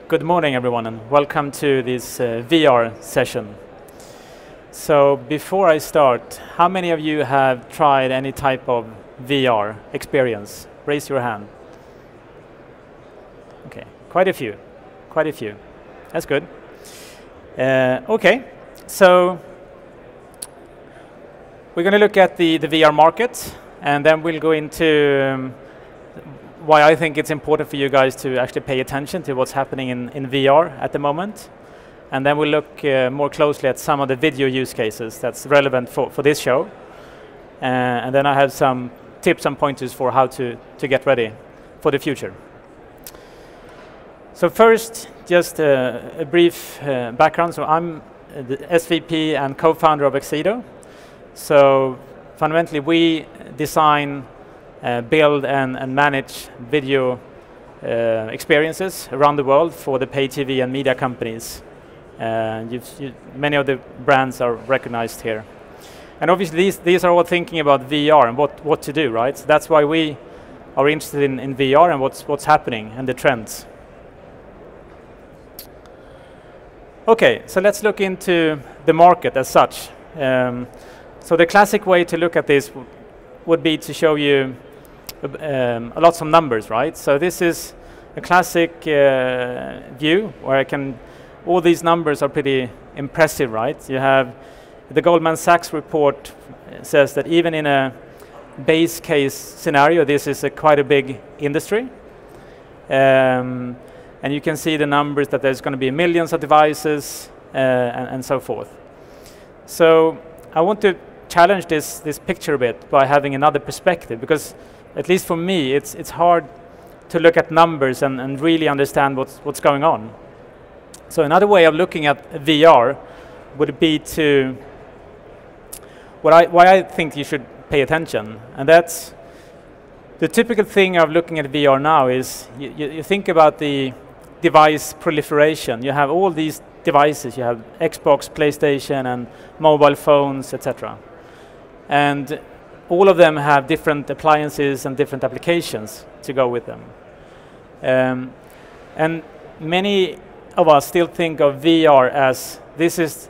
Good morning, everyone, and welcome to this VR session. So before I start, how many of you have tried any type of VR experience? Raise your hand. Okay, quite a few. That's good. Okay, so we're going to look at the VR market, and then we'll go into why I think it's important for you guys to actually pay attention to what's happening in VR at the moment. And then we'll look more closely at some of the video use cases that's relevant for this show. And then I have some tips and pointers for how to get ready for the future. So first, just a brief background. So I'm the SVP and co-founder of Accedo. So fundamentally, we design, build and manage video experiences around the world for the pay TV and media companies. Many of the brands are recognized here. And obviously these are all thinking about VR and what to do, right? So that's why we are interested in VR and what's happening and the trends. Okay, so let's look into the market as such. So the classic way to look at this would be to show you lots of numbers, right? So this is a classic view where all these numbers are pretty impressive, right? You have the Goldman Sachs report says that even in a base case scenario, this is quite a big industry. And you can see the numbers that there's going to be millions of devices and so forth. So I want to challenge this picture a bit by having another perspective, because at least for me, it's hard to look at numbers and really understand what's going on. So another way of looking at VR would be to why I think you should pay attention, and that's the typical thing of looking at VR now is you think about the device proliferation. You have all these devices. You have Xbox, PlayStation, and mobile phones, etc. And all of them have different appliances and different applications to go with them. And many of us still think of VR as this is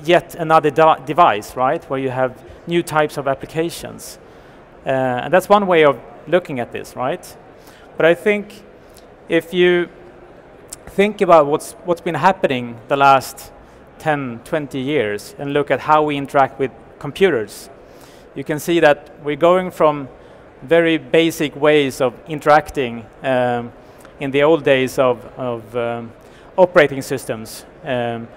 yet another device, right? Where you have new types of applications. And that's one way of looking at this, right? But I think if you think about what's been happening the last 10, 20 years and look at how we interact with computers, you can see that we're going from very basic ways of interacting in the old days of operating systems, where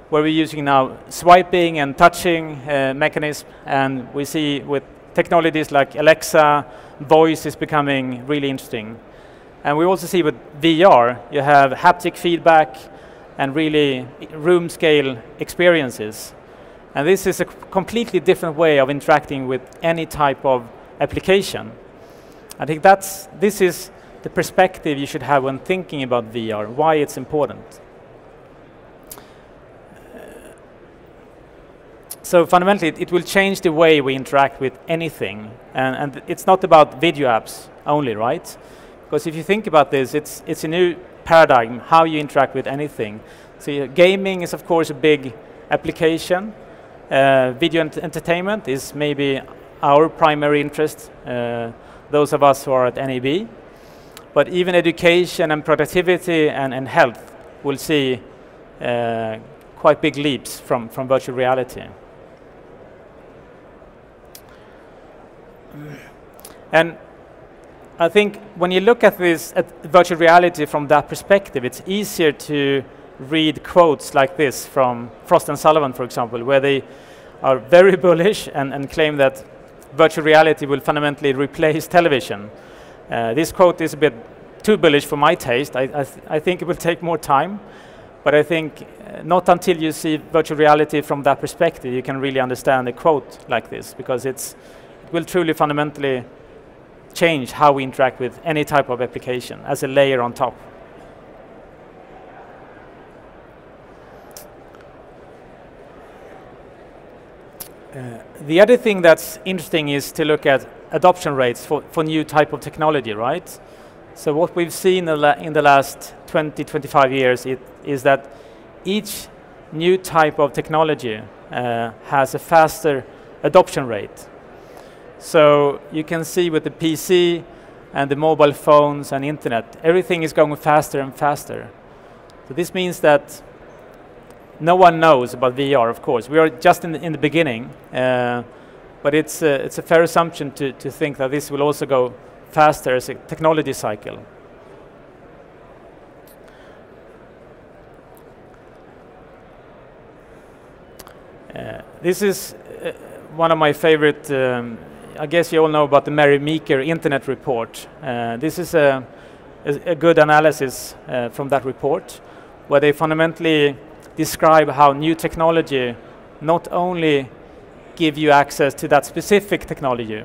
we're using now swiping and touching mechanism, and we see with technologies like Alexa, voice is becoming really interesting. And we also see with VR, you have haptic feedback and really room scale experiences. And this is a completely different way of interacting with any type of application. I think this is the perspective you should have when thinking about VR, why it's important. So fundamentally, it will change the way we interact with anything. And it's not about video apps only, right? Because if you think about this, it's a new paradigm, how you interact with anything. So gaming is, of course, a big application. Video entertainment is maybe our primary interest, those of us who are at NAB. But even education and productivity and health will see quite big leaps from virtual reality. And I think when you look at virtual reality from that perspective, it's easier to read quotes like this from Frost & Sullivan, for example, where they are very bullish and claim that virtual reality will fundamentally replace television. This quote is a bit too bullish for my taste. I think it will take more time, but I think not until you see virtual reality from that perspective you can really understand a quote like this, because it will truly fundamentally change how we interact with any type of application as a layer on top. The other thing that's interesting is to look at adoption rates for new type of technology, right? So what we've seen in the last 20, 25 years is that each new type of technology has a faster adoption rate. So you can see with the PC and the mobile phones and internet, everything is going faster and faster. So this means that no one knows about VR, of course. We are just in the beginning, but it's a fair assumption to think that this will also go faster as a technology cycle. This is one of my favorite, I guess you all know about the Mary Meeker Internet Report. This is a good analysis from that report, where they fundamentally describe how new technology not only give you access to that specific technology,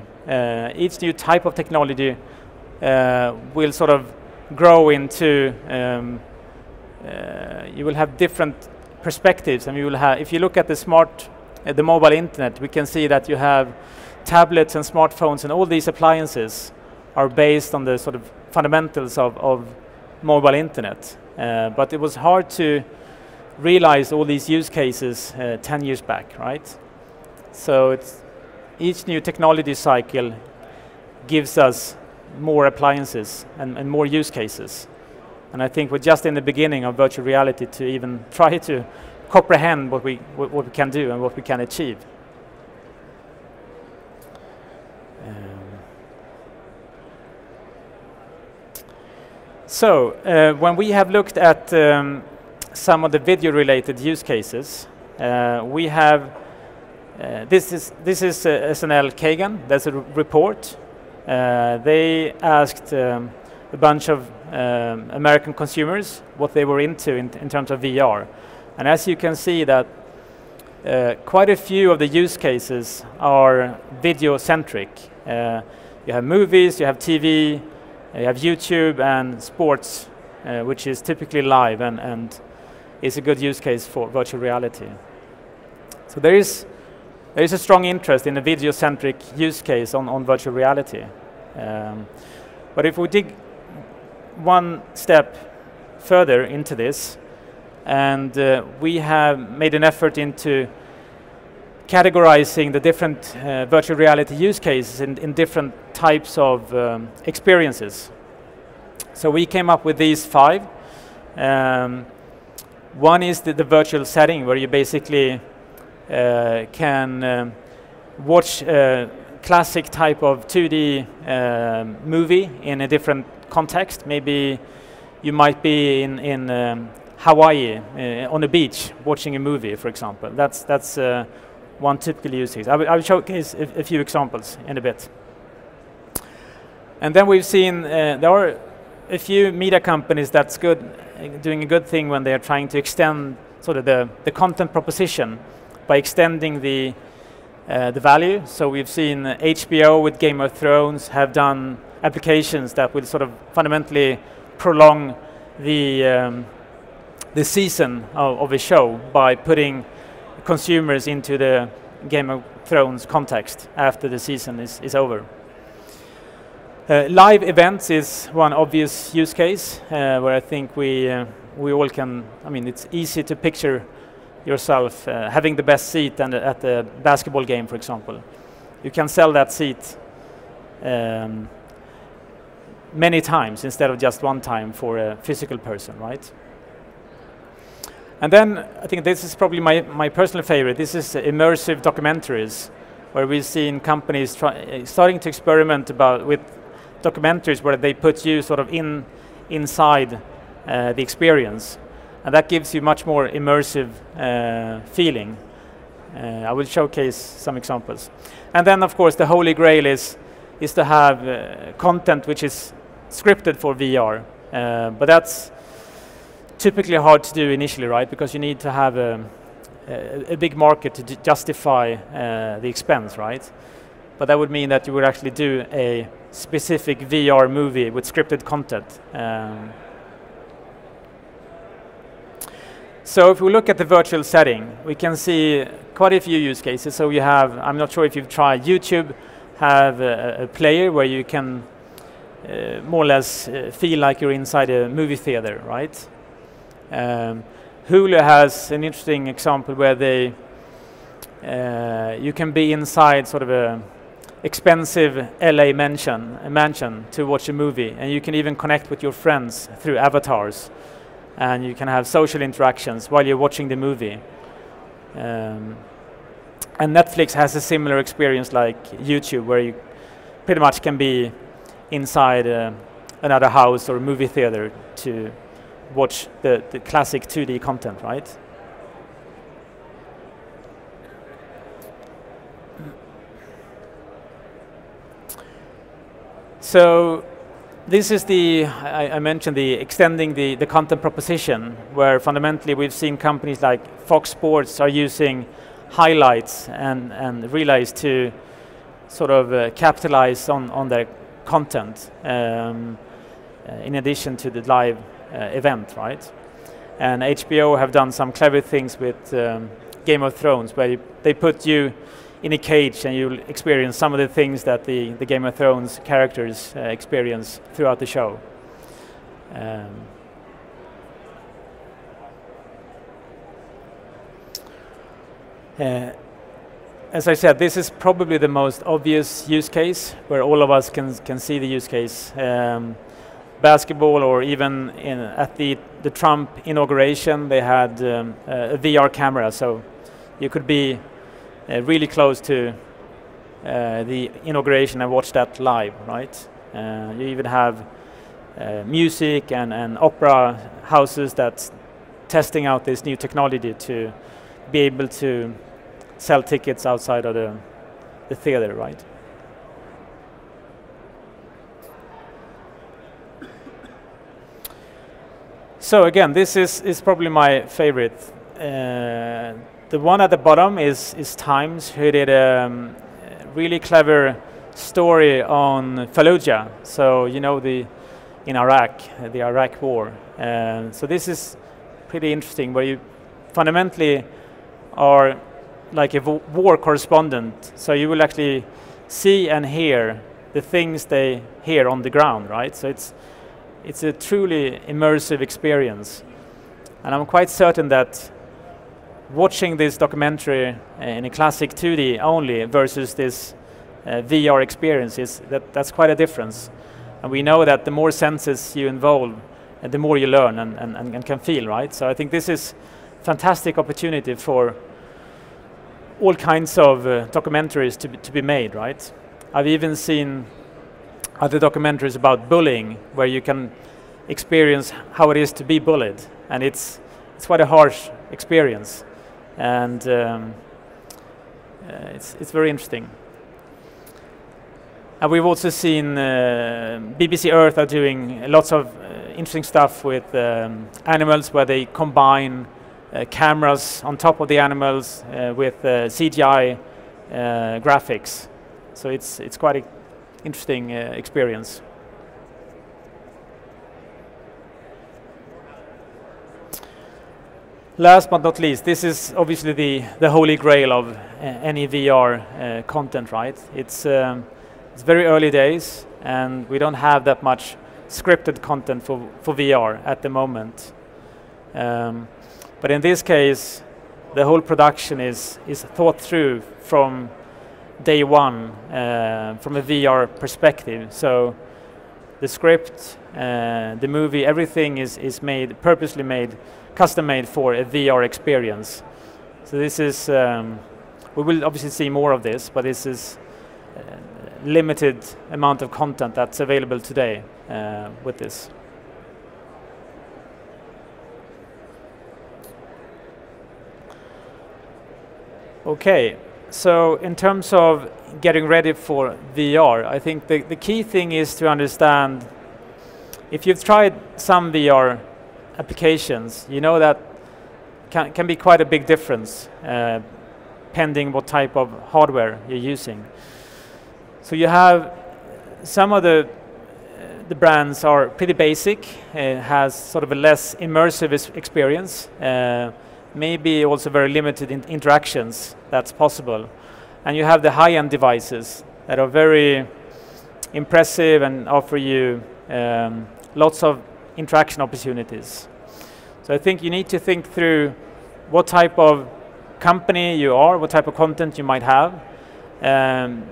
each new type of technology will sort of grow into, you will have different perspectives, and you will have, if you look at the mobile internet, we can see that you have tablets and smartphones, and all these appliances are based on the sort of fundamentals of mobile internet. But it was hard to realize all these use cases 10 years back, right? So each new technology cycle gives us more appliances and more use cases. And I think we're just in the beginning of virtual reality to even try to comprehend what we can do and what we can achieve. So when we have looked at some of the video-related use cases, we have this is SNL Kagan. That's a report. They asked a bunch of American consumers what they were into in terms of VR, and as you can see that quite a few of the use cases are video-centric. You have movies, you have TV, you have YouTube, and sports, which is typically live and is a good use case for virtual reality. So there is a strong interest in a video-centric use case on virtual reality. But if we dig one step further into this, and we have made an effort into categorizing the different virtual reality use cases in different types of experiences. So we came up with these 5. One is the virtual setting, where you basically can watch a classic type of 2D movie in a different context. Maybe you might be in Hawaii on a beach watching a movie, for example. That's one typical use case. I will showcase a few examples in a bit. And then we've seen there are a few media companies that's doing a good thing when they are trying to extend sort of the content proposition by extending the value. So we've seen HBO with Game of Thrones have done applications that will sort of fundamentally prolong the season of a show by putting consumers into the Game of Thrones context after the season is over. Live events is one obvious use case where I think we all can. I mean, it's easy to picture yourself having the best seat at the basketball game, for example. You can sell that seat many times instead of just one time for a physical person, right? And then I think this is probably my personal favorite. This is immersive documentaries, where we've seen companies starting to experiment with documentaries where they put you sort of inside the experience, and that gives you much more immersive feeling. I will showcase some examples. And then, of course, the holy grail is to have content which is scripted for VR, but that's typically hard to do initially, right? Because you need to have a big market to justify the expense, right? But that would mean that you would actually do a specific VR movie with scripted content. So if we look at the virtual setting, we can see quite a few use cases. So you have, I'm not sure if you've tried YouTube, have a player where you can more or less feel like you're inside a movie theater, right? Hulu has an interesting example where they you can be inside sort of a expensive LA mansion to watch a movie, and you can even connect with your friends through avatars, and you can have social interactions while you're watching the movie. And Netflix has a similar experience like YouTube, where you pretty much can be inside another house or a movie theater to watch the classic 2D content, right? So this is I mentioned the extending the content proposition, where fundamentally we've seen companies like Fox Sports are using highlights and relays to sort of capitalize on their content in addition to the live event, right? And HBO have done some clever things with Game of Thrones, where they put you in a cage and you'll experience some of the things that the Game of Thrones characters experience throughout the show. As I said, this is probably the most obvious use case where all of us can see the use case. Basketball, or even at the Trump inauguration, they had a VR camera, so you could be really close to the inauguration and watch that live, right? You even have music and opera houses that's testing out this new technology to be able to sell tickets outside of the theater, right? So again, this is probably my favorite. The one at the bottom is Times, who did a really clever story on Fallujah. So you know in Iraq, the Iraq War. So this is pretty interesting, where you fundamentally are like a war correspondent. So you will actually see and hear the things they hear on the ground, right? So it's a truly immersive experience. And I'm quite certain that watching this documentary in a classic 2D only versus this VR experience, that's quite a difference. And we know that the more senses you involve, the more you learn and can feel, right? So I think this is a fantastic opportunity for all kinds of documentaries to be made, right? I've even seen other documentaries about bullying, where you can experience how it is to be bullied, and it's quite a harsh experience, and it's very interesting. And we've also seen BBC Earth are doing lots of interesting stuff with animals, where they combine cameras on top of the animals with CGI graphics. So it's quite an interesting experience. Last but not least, this is obviously the holy grail of any VR content, right? It's very early days, and we don't have that much scripted content for VR at the moment. But in this case, the whole production is thought through from day one, from a VR perspective. So the script, the movie, everything is made, purposely made, custom made for a VR experience. So this is, we will obviously see more of this, but this is limited amount of content that's available today with this. Okay, so in terms of getting ready for VR, I think the key thing is to understand, if you've tried some VR applications, you know that can be quite a big difference pending what type of hardware you're using. So you have some of the brands are pretty basic, has sort of a less immersive experience, maybe also very limited interactions that's possible. And you have the high-end devices that are very impressive and offer you lots of interaction opportunities. So I think you need to think through what type of company you are, what type of content you might have.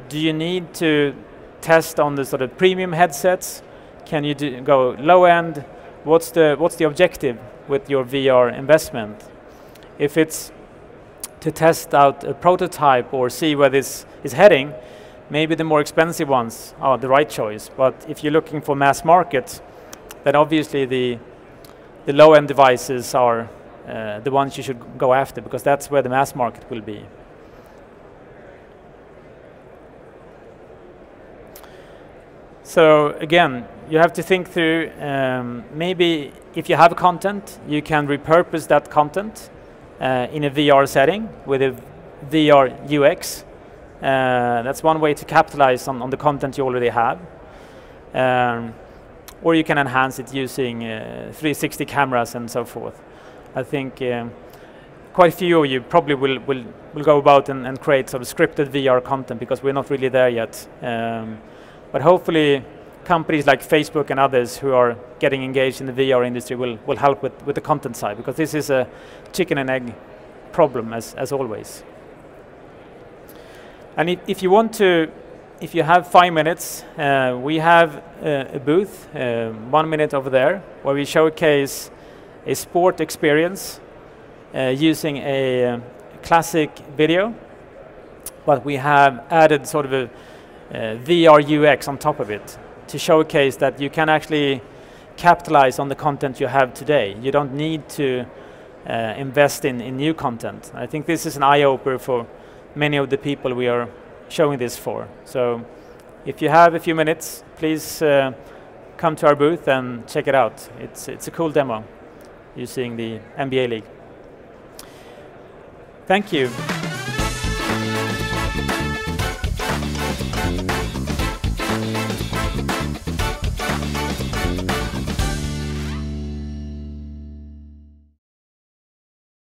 Do you need to test on the sort of premium headsets? Can you go low end? What's the objective with your VR investment? If it's to test out a prototype or see where this is heading, maybe the more expensive ones are the right choice. But if you're looking for mass market, then obviously the low-end devices are the ones you should go after, because that's where the mass market will be. So again, you have to think through, maybe if you have content, you can repurpose that content in a VR setting with a VR UX. That's one way to capitalize on the content you already have. Or you can enhance it using 360 cameras and so forth. I think quite a few of you probably will go about and create sort of scripted VR content, because we're not really there yet. But hopefully companies like Facebook and others who are getting engaged in the VR industry will help with the content side, because this is a chicken and egg problem as always. And if you have 5 minutes, we have a booth, 1 minute over there, where we showcase a sport experience using a classic video, but we have added sort of a VR UX on top of it to showcase that you can actually capitalize on the content you have today. You don't need to invest in new content. I think this is an eye-opener for many of the people we are showing this for. So if you have a few minutes, please come to our booth and check it out. It's a cool demo using the NBA League. Thank you.